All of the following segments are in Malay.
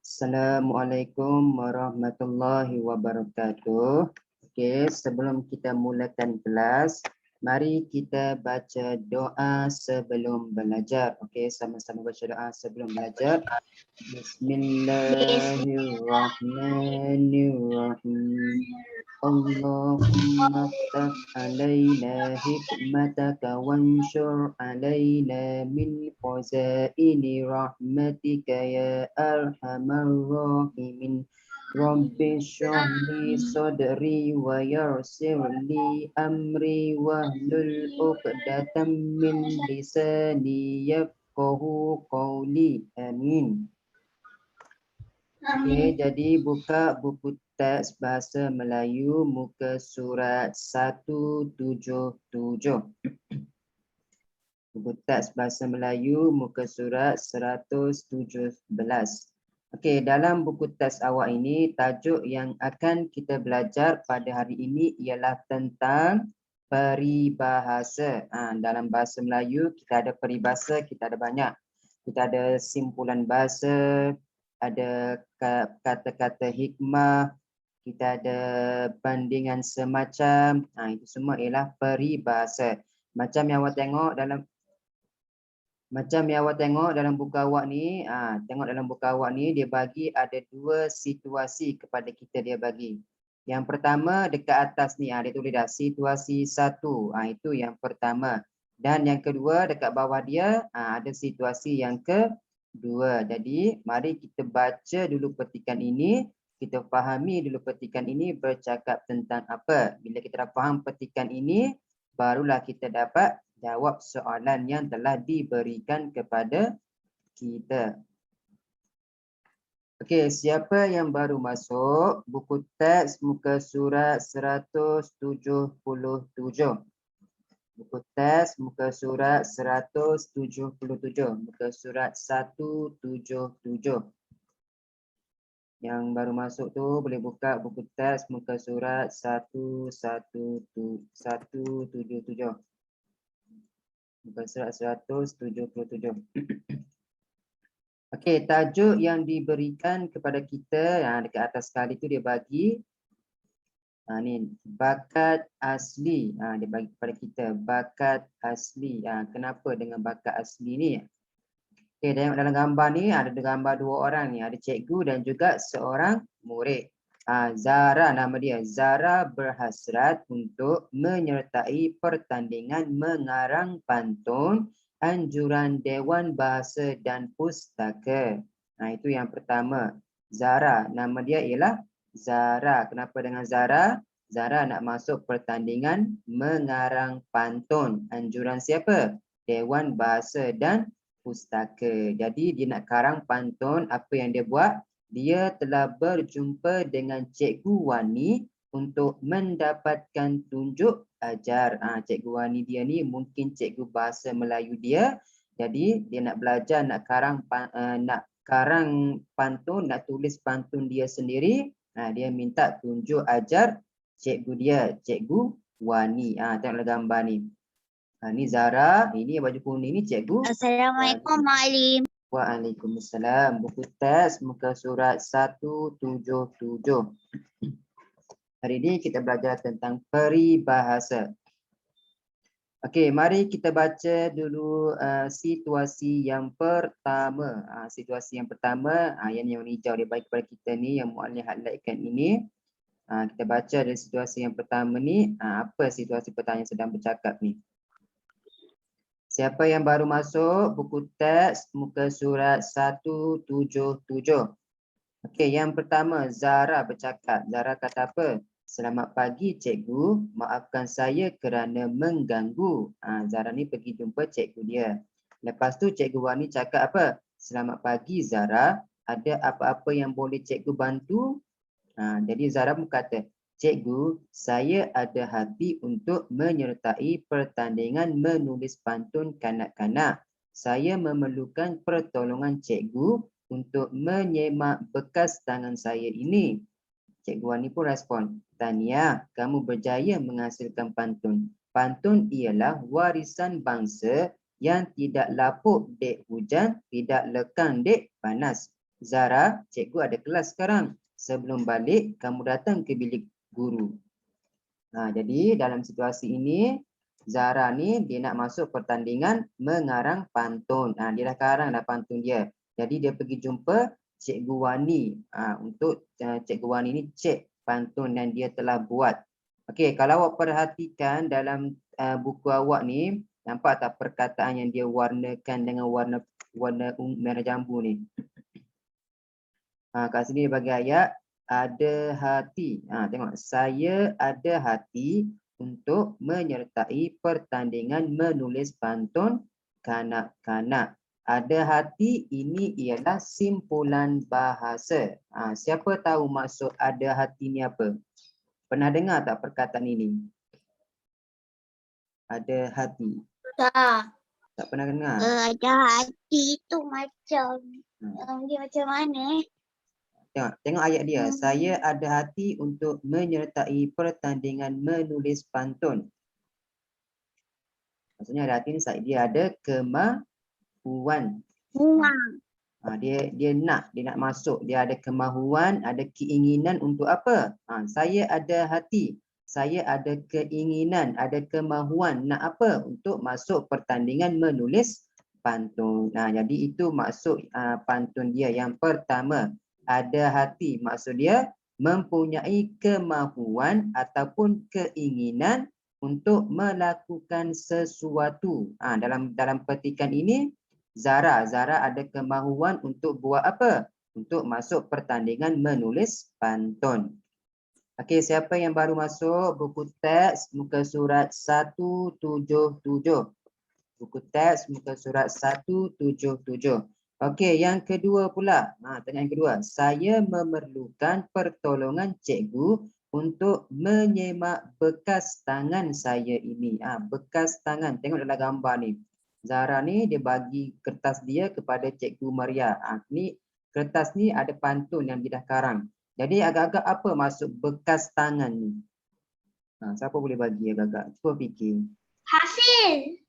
Assalamualaikum warahmatullahi wabarakatuh. Okey, sebelum kita mulakan kelas, mari kita baca doa sebelum belajar. Okey, sama-sama baca doa sebelum belajar. Bismillahirrahmanirrahim. Allahumma ftah alaina hikmataka wanshur alaina min khazaini rahmatika ya arhamar rahimin. Rabbi shrah li sadri wa yassir li amri wahlul 'uqdatam min lisani yafqahu qawli. Amin. Okey, jadi buka buku teks bahasa Melayu muka surat 177. Buku teks bahasa Melayu muka surat 117. Okey, dalam buku teks awak ini, tajuk yang akan kita belajar pada hari ini ialah tentang peribahasa. Dalam bahasa Melayu kita ada peribahasa, kita ada banyak. Kita ada simpulan bahasa, ada kata-kata hikmah, kita ada bandingan semacam. Itu semua ialah peribahasa. Macam yang awak tengok dalam buku awak ni, tengok dalam buku awak ni dia bagi ada dua situasi kepada kita dia bagi. Yang pertama dekat atas ni dia tulis dah situasi 1. Itu yang pertama. Dan yang kedua dekat bawah dia ada situasi yang kedua. Jadi mari kita baca dulu petikan ini, kita fahami dulu petikan ini bercakap tentang apa. Bila kita dah faham petikan ini, barulah kita dapat jawab soalan yang telah diberikan kepada kita. Okey, siapa yang baru masuk? Buku teks muka surat 177. Buku teks muka surat 177. Muka surat 177. Yang baru masuk tu boleh buka buku teks muka surat 177. Muka surat 177. Okey, tajuk yang diberikan kepada kita dekat atas sekali tu dia bagi ni bakat asli. Dia bagi kepada kita bakat asli. Kenapa dengan bakat asli ni? Okey, tengok dalam gambar ni ada gambar dua orang ni, ada cikgu dan juga seorang murid. Zara nama dia. Zara berhasrat untuk menyertai pertandingan mengarang pantun anjuran Dewan Bahasa dan Pustaka. Itu yang pertama. Zara, nama dia ialah Zara. Kenapa dengan Zara? Zara nak masuk pertandingan mengarang pantun. Anjuran siapa? Dewan Bahasa dan Pustaka. Jadi dia nak karang pantun. Apa yang dia buat? Dia telah berjumpa dengan Cikgu Wani untuk mendapatkan tunjuk ajar. Cikgu Wani dia ni mungkin cikgu bahasa Melayu dia. Jadi dia nak belajar, nak karang pantun, nak tulis pantun dia sendiri. Dia minta tunjuk ajar cikgu dia, Cikgu Wani. Tengoklah gambar ni. Ni Zara, ini baju kuning ni cikgu. Assalamualaikum Mak Alim. Waalaikumsalam. Buku teks muka surat 177. Hari ini kita belajar tentang peribahasa. Okey, mari kita baca dulu situasi yang pertama. Situasi yang pertama, yang hijau dia bagi kepada kita ni, yang muallif highlightkan ini. Kita baca dari situasi yang pertama ni, apa situasi pertama yang sedang bercakap ni. Siapa yang baru masuk? Buku teks muka surat 177. Okey, yang pertama Zara bercakap. Zara kata apa? Selamat pagi cikgu, maafkan saya kerana mengganggu. Zara ni pergi jumpa cikgu dia. Lepas tu cikgu Wani cakap apa? Selamat pagi Zara, ada apa-apa yang boleh cikgu bantu? Jadi Zara berkata, cikgu, saya ada hati untuk menyertai pertandingan menulis pantun kanak-kanak. Saya memerlukan pertolongan cikgu untuk menyemak bekas tangan saya ini. Cikgu Wani pun respon, tahniah, kamu berjaya menghasilkan pantun. Pantun ialah warisan bangsa yang tidak lapuk dek hujan, tidak lekang dek panas. Zara, cikgu ada kelas sekarang. Sebelum balik, kamu datang ke bilik guru. Jadi dalam situasi ini, Zara ni dia nak masuk pertandingan mengarang pantun. Dia dah karang dah pantun dia. Jadi dia pergi jumpa Cikgu Wani untuk Cikgu Wani ni cek pantun yang dia telah buat. Okey, kalau awak perhatikan dalam buku awak ni, nampak tak perkataan yang dia warnakan dengan warna merah jambu ni? Kat sini dia bagi ayat ada hati. Tengok, saya ada hati untuk menyertai pertandingan menulis pantun kanak-kanak. Ada hati ini ialah simpulan bahasa. Siapa tahu maksud ada hati ni apa? Pernah dengar tak perkataan ini? Ada hati. Tak. Tak pernah dengar? Ada hati itu macam dia macam mana? Tengok ayat dia. Saya ada hati untuk menyertai pertandingan menulis pantun. Maksudnya ada hati ni dia ada kemahuan. Dia nak masuk, dia ada kemahuan, ada keinginan untuk apa? Saya ada hati, saya ada keinginan, ada kemahuan nak apa? Untuk masuk pertandingan menulis pantun. Jadi itu maksud pantun dia yang pertama. Ada hati, maksud dia mempunyai kemahuan ataupun keinginan untuk melakukan sesuatu. Dalam petikan ini Zara ada kemahuan untuk buat apa? Untuk masuk pertandingan menulis pantun. Okey, siapa yang baru masuk buku teks muka surat 177. Buku teks muka surat 177. Okey, yang kedua pula. Tanya yang kedua. Saya memerlukan pertolongan cikgu untuk menyemak bekas tangan saya ini. Bekas tangan. Tengok dalam gambar ni. Zara ni dia bagi kertas dia kepada Cikgu Maria. Ni kertas ni ada pantun yang dia dah karang. Jadi agak-agak apa maksud bekas tangan ni? Siapa boleh bagi agak-agak? Cuba fikir. Hasil.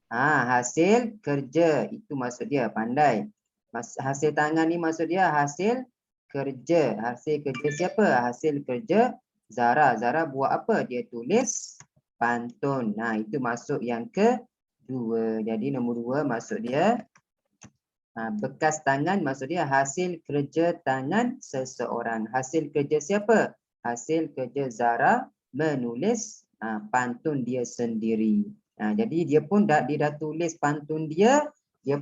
Hasil kerja. Itu maksud dia. Pandai. Hasil tangan ni maksud dia hasil kerja. Hasil kerja siapa? Hasil kerja Zara. Zara buat apa? Dia tulis pantun. Itu maksud yang kedua. Jadi nombor 2 maksud dia bekas tangan, maksud dia hasil kerja tangan seseorang. Hasil kerja siapa? Hasil kerja Zara menulis pantun dia sendiri. Jadi dia dah tulis pantun dia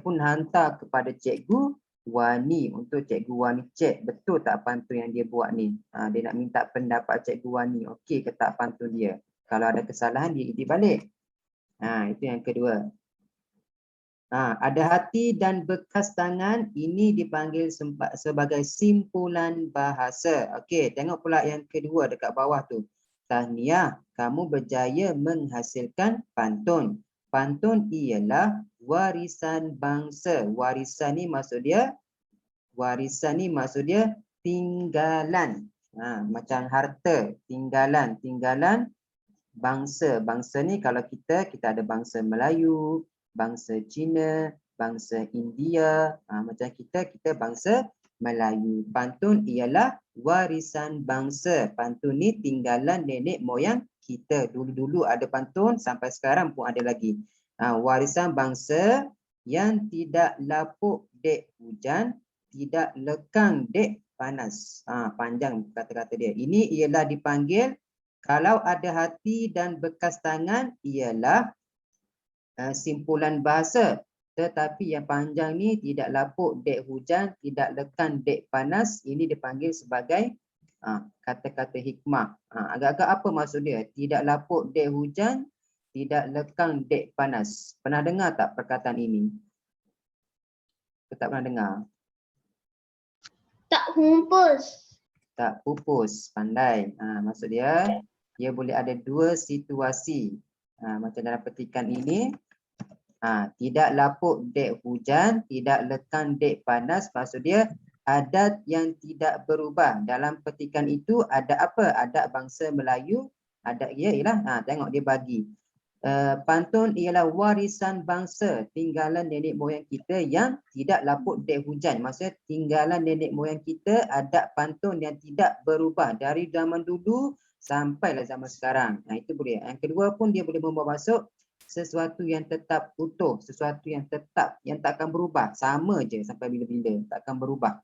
pun hantar kepada Cikgu Wani untuk Cikgu Wani cek betul tak pantun yang dia buat ni. Dia nak minta pendapat Cikgu Wani, okey ke tak pantun dia. Kalau ada kesalahan dia edit balik. Itu yang kedua. Ada hati dan bekas tangan ini dipanggil sebagai simpulan bahasa. Okey, tengok pula yang kedua dekat bawah tu. Tahniah, kamu berjaya menghasilkan pantun. Pantun ialah warisan bangsa. Warisan ni maksud dia tinggalan. Macam harta, tinggalan bangsa. Bangsa ni kalau kita ada bangsa Melayu, bangsa Cina, bangsa India, macam kita bangsa Melayu. Pantun ialah warisan bangsa. Pantun ni tinggalan nenek moyang kita. Dulu-dulu ada pantun, sampai sekarang pun ada lagi. Warisan bangsa yang tidak lapuk dek hujan, tidak lekang dek panas. Panjang kata-kata dia. Ini ialah dipanggil, kalau ada hati dan bekas tangan ialah simpulan bahasa. Tetapi yang panjang ni tidak lapuk dek hujan, tidak lekang dek panas, ini dipanggil sebagai kata-kata hikmah. Agak-agak apa maksud dia? Tidak lapuk dek hujan, tidak lekang dek panas. Pernah dengar tak perkataan ini? Tak pernah dengar? Tak pupus. Tak pupus, pandai. Maksud dia boleh ada dua situasi. Macam dalam petikan ini, tidak lapuk dek hujan, tidak lekang dek panas. Maksud dia adat yang tidak berubah. Dalam petikan itu ada apa? Adat bangsa Melayu. Adat dia ialah, tengok dia bagi. Pantun ialah warisan bangsa, tinggalan nenek moyang kita yang tidak lapuk dek hujan. Maksudnya tinggalan nenek moyang kita, adat pantun yang tidak berubah dari zaman dulu sampailah zaman sekarang. Nah, itu boleh. Yang kedua pun dia boleh membawa masuk sesuatu yang tetap utuh, sesuatu yang tetap, yang tak akan berubah. Sama je sampai bila-bila, tak akan berubah.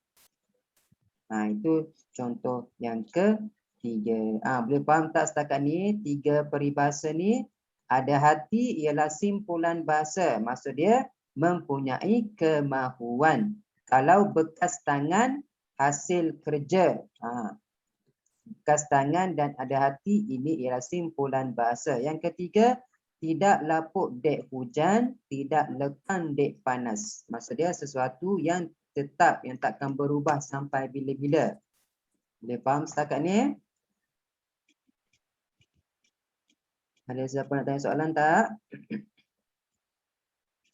Nah, itu contoh yang ketiga. Boleh faham tak setakat ni? 3 peribahasa ni. Ada hati ialah simpulan bahasa. Maksud dia mempunyai kemahuan. Kalau bekas tangan, hasil kerja. Bekas tangan dan ada hati, ini ialah simpulan bahasa. Yang ketiga, tidak lapuk dek hujan, tidak lekang dek panas. Maksud dia sesuatu yang tetap, yang takkan berubah sampai bila-bila. Boleh faham setakat ni? Ada siapa nak tanya soalan tak?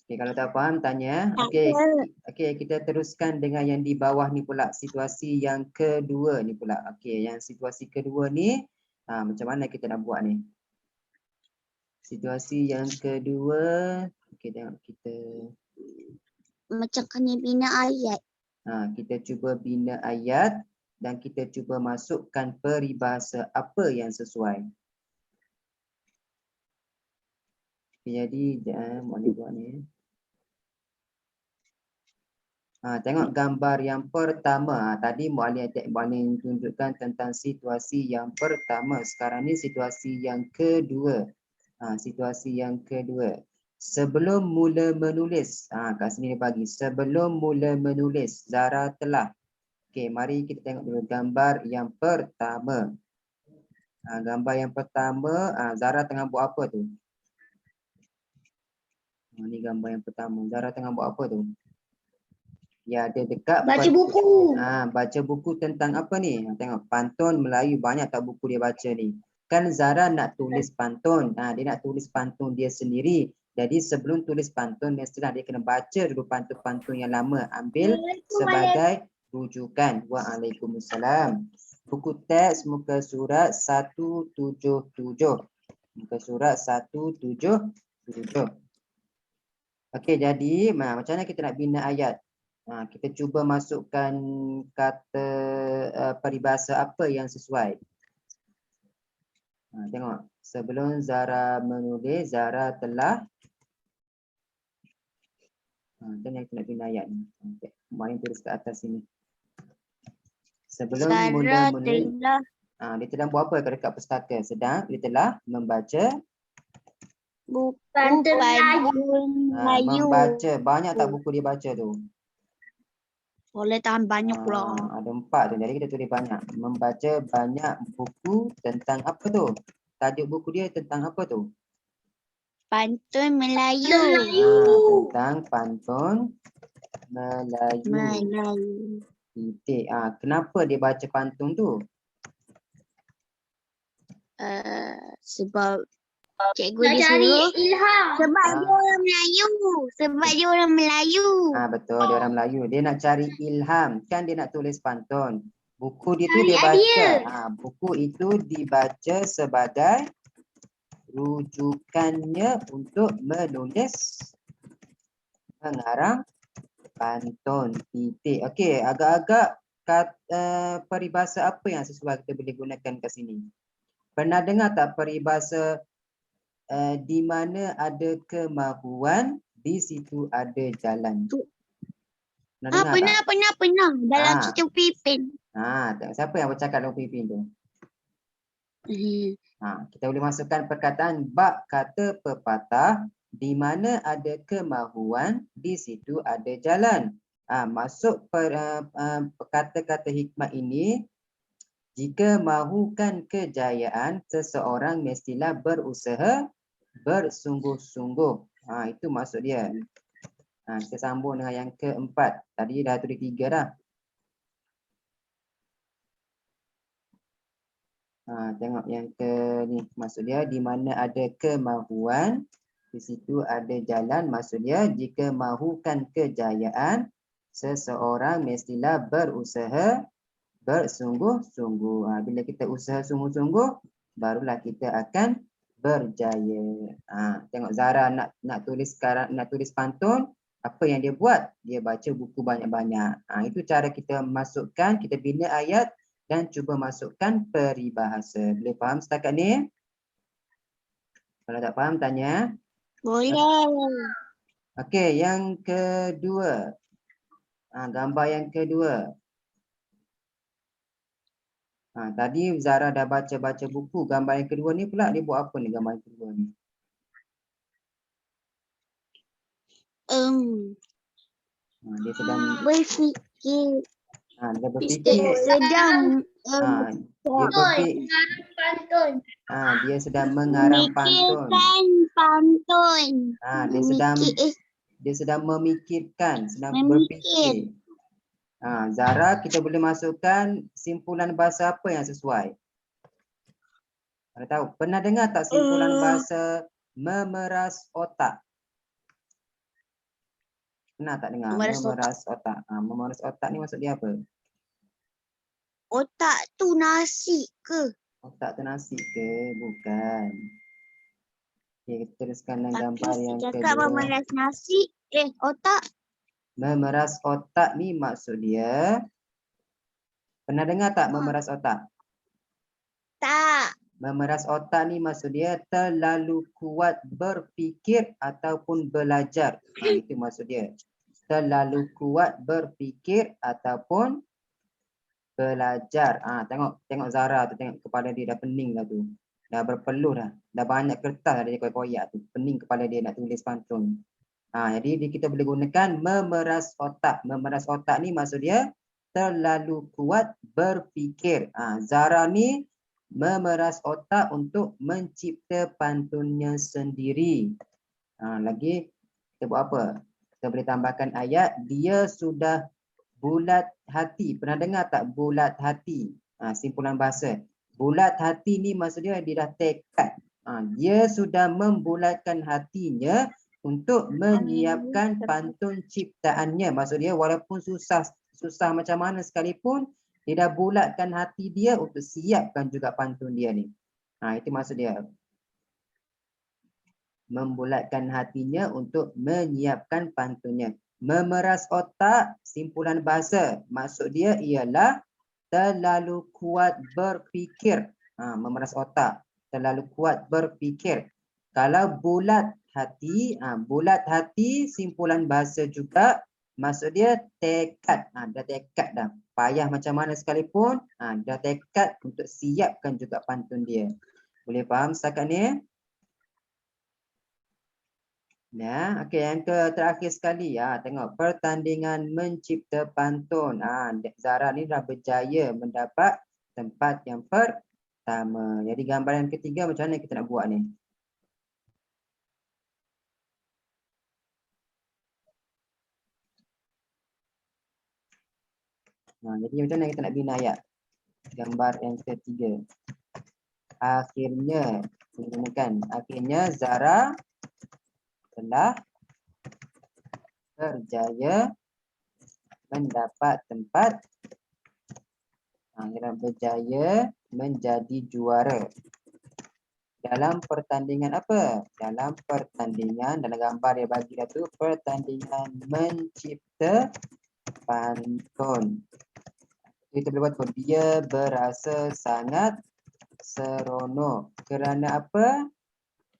Okay, kalau tak faham, tanya. Okey, kita teruskan dengan yang di bawah ni pula. Situasi yang kedua ni pula. Okey, yang situasi kedua ni, macam mana kita nak buat ni? Situasi yang kedua, okey, tengok kita. Macam kena bina ayat. Kita cuba bina ayat dan kita cuba masukkan peribahasa apa yang sesuai. Jadi, boleh buat ni. Tengok gambar yang pertama. Tadi Muallim tunjukkan tentang situasi yang pertama. Sekarang ni situasi yang kedua. Situasi yang kedua. Sebelum mula menulis. Kat sini dia bagi. Sebelum mula menulis, Zara telah. Okey, mari kita tengok dulu gambar yang pertama. Gambar yang pertama, Zara tengah buat apa tu? Ni gambar yang pertama. Zara tengah buat apa tu? Ya, ada dekat Baca buku. Baca buku tentang apa ni? Tengok, pantun Melayu, banyak tak buku dia baca ni. Kan Zara nak tulis pantun. Dia nak tulis pantun dia sendiri. Jadi sebelum tulis pantun, mestilah dia kena baca dulu pantun-pantun yang lama. Ambil sebagai rujukan. Waalaikumsalam. Buku teks muka surat 177. Muka surat 177. Okey, jadi macam mana kita nak bina ayat? Kita cuba masukkan kata peribahasa apa yang sesuai. Tengok, sebelum Zara menulis, Zara telah. Macam mana kita nak bina ayat ni? Main tulis ke atas sini. Sebelum mula menulis, dia sedang buat apa dekat pustaka? Dia telah membaca buku Melayu. Membaca. Banyak tak buku dia baca tu? Boleh tahan banyak lah. Ada 4 tu. Jadi kita tulis banyak. Membaca banyak buku tentang apa tu? Tajuk buku dia tentang apa tu? Pantun Melayu. Tentang pantun Melayu. Titik. Kenapa dia baca pantun tu? Sebab cikgu dia suruh. Ilham. Sebab dia orang Melayu. Betul, dia orang Melayu. Dia nak cari ilham. Kan dia nak tulis pantun. Buku dia tu dia baca. Buku itu dibaca sebagai rujukannya untuk menulis mengarang pantun. Titik. Okey, agak-agak peribahasa apa yang sesuai kita boleh gunakan kat sini? Pernah dengar tak peribahasa di mana ada kemahuan, di situ ada jalan? Pernah. Dalam cerita Pipin. Siapa yang bercakap dalam Pipin tu? Kita boleh masukkan perkataan bab kata pepatah, di mana ada kemahuan, di situ ada jalan. Masuk kata-kata hikmat ini, jika mahukan kejayaan, seseorang mestilah berusaha bersungguh-sungguh. Itu maksud dia. Kita sambung dengan yang keempat. Tadi dah tulis 3 dah. Tengok yang ni. Maksud dia, di mana ada kemahuan, di situ ada jalan. Maksud dia, jika mahukan kejayaan, seseorang mestilah berusaha bersungguh-sungguh. Bila kita usaha sungguh-sungguh, barulah kita akan berjaya. Tengok Zara nak tulis sekarang, nak tulis pantun, apa yang dia buat? Dia baca buku banyak-banyak. Itu cara kita masukkan, kita bina ayat dan cuba masukkan peribahasa. Boleh faham setakat ni? Kalau tak faham tanya. Boleh. Okey, yang kedua. Gambar yang kedua. Tadi Zara dah baca-baca buku. Gambar yang kedua ni pula dia buat apa ni gambar yang kedua ni? Dia sedang Berfikir. dia berfikir. Sedang Dia berfikir. Dia sedang mengarang pantun. memikirkan pantun. Dia sedang memikirkan, sedang Memikir. berfikir. Zara, kita boleh masukkan simpulan bahasa apa yang sesuai? Anda tahu, pernah dengar tak simpulan bahasa memeras otak? Pernah tak dengar? Memeras otak. Memeras otak ni maksud dia apa? Otak tu nasi ke? Otak tu nasi ke? Bukan. Okay, kita teruskan dengan gambar yang cakap kedua. memeras nasi. Otak. Memeras otak ni maksud dia, pernah dengar tak memeras otak? Tak. Memeras otak ni maksud dia terlalu kuat berfikir ataupun belajar. Itu maksud dia. Terlalu kuat berfikir ataupun belajar. Tengok Zara tu, tengok kepala dia dah pening dah tu. Dah berpeluh dah. Dah banyak kertas dah dia koyak-koyak tu. Pening kepala dia nak tulis pantun. Jadi kita boleh gunakan memeras otak. Memeras otak ni maksud dia terlalu kuat berfikir. Zara ni memeras otak untuk mencipta pantunnya sendiri. Lagi kita buat apa? Kita boleh tambahkan ayat, dia sudah bulat hati. Pernah dengar tak bulat hati? Simpulan bahasa. Bulat hati ni maksud dia dah tekad. Dia sudah membulatkan hatinya untuk menyiapkan pantun ciptaannya. Maksud dia walaupun susah macam mana sekalipun, dia dah bulatkan hati dia untuk siapkan juga pantun dia ni. Itu maksud dia. Membulatkan hatinya untuk menyiapkan pantunnya. Memeras otak, simpulan bahasa. Maksud dia ialah terlalu kuat berfikir. Memeras otak, terlalu kuat berfikir. Kalau bulat hati simpulan bahasa juga. Maksud dia tekad. Dah tekad dah. Payah macam mana sekalipun, dah tekad untuk siapkan juga pantun dia. Boleh faham setakat ni? Okey, yang terakhir sekali tengok pertandingan mencipta pantun. Zara ni dah berjaya mendapat tempat yang pertama. Jadi gambar yang ketiga macam mana kita nak buat ni? Jadi macam mana kita nak bina ayat? Gambar yang ketiga. Akhirnya Zara telah berjaya mendapat tempat, berjaya menjadi juara dalam pertandingan apa? Dalam pertandingan, dalam gambar dia bagi dah tu, pertandingan mencipta pantun. Kita boleh buat dia berasa sangat seronok. Kerana apa?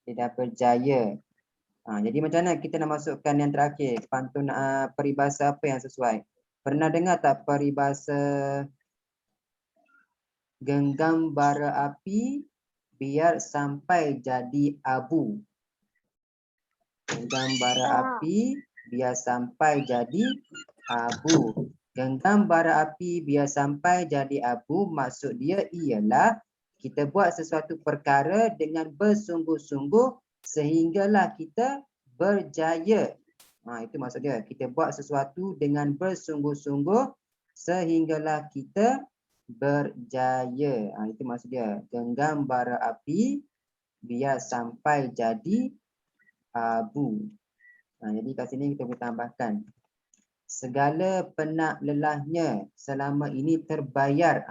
Dia dah berjaya. Jadi macam mana kita nak masukkan yang terakhir? Pantun peribahasa apa yang sesuai? Pernah dengar tak peribahasa genggam bara api biar sampai jadi abu? Genggam bara api biar sampai jadi abu. Genggam bara api biar sampai jadi abu, maksud dia ialah kita buat sesuatu perkara dengan bersungguh-sungguh sehinggalah kita berjaya. Itu maksud dia. Kita buat sesuatu dengan bersungguh-sungguh sehinggalah kita berjaya. Itu maksud dia. Genggam bara api biar sampai jadi abu. Jadi kat sini kita boleh tambahkan. Segala penat lelahnya selama ini terbayar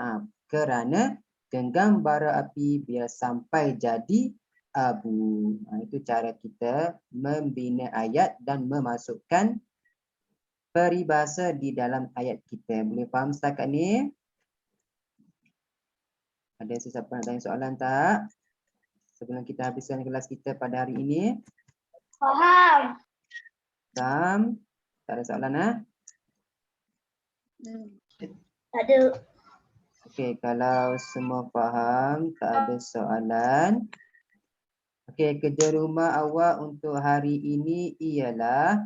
kerana genggam bara api biar sampai jadi abu. Itu cara kita membina ayat dan memasukkan peribahasa di dalam ayat kita. Boleh faham setakat ni? Ada sesiapa nak tanya soalan tak? Sebelum kita habiskan kelas kita pada hari ini. Faham. Faham? Tak ada soalan ah? Ada. Okey, kalau semua faham, tak ada soalan. Okey, kerja rumah awak untuk hari ini ialah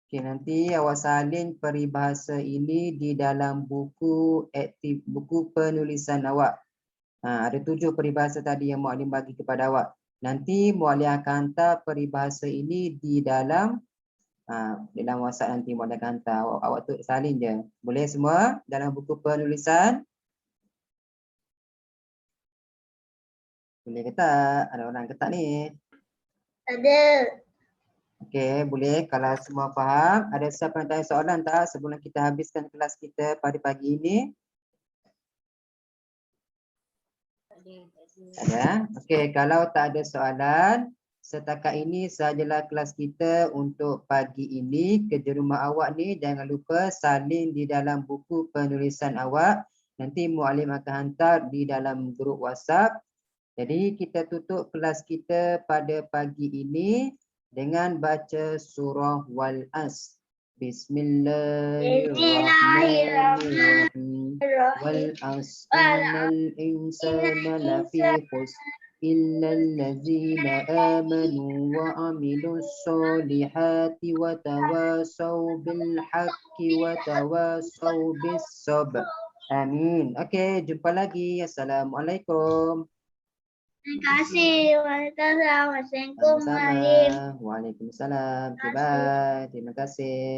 okey, nanti awak salin peribahasa ini di dalam buku aktif, buku penulisan awak. Ada 7 peribahasa tadi yang Muallim bagi kepada awak. Nanti Muallim akan hantar peribahasa ini di dalam WhatsApp nanti Muallim akan hantar. Awak tu salin je. Boleh semua dalam buku penulisan? Boleh ke tak? Ada orang ke tak ni? Ada. Okey, boleh. Kalau semua faham, ada siapa yang tanya soalan tak sebelum kita habiskan kelas kita pada pagi ini? Ada. Okey, kalau tak ada soalan, setakat ini sahajalah kelas kita untuk pagi ini. Kerja rumah awak ni jangan lupa salin di dalam buku penulisan awak. Nanti Muallim akan hantar di dalam grup WhatsApp. Jadi kita tutup kelas kita pada pagi ini dengan baca surah Wal-As. Bismillahirrahmanirrahim. Wal-As innal insana lafi khusr illa allazina amanu wa amilus solihati wa tawasaw bil haqqi wa tawasaw bis sabr. Amin. Okey, jumpa lagi. Assalamualaikum. Terima kasih. Waalaikumsalam. Sama-sama. Waalaikumsalam. Waalaikumsalam. Terima kasih. Bye. Terima kasih.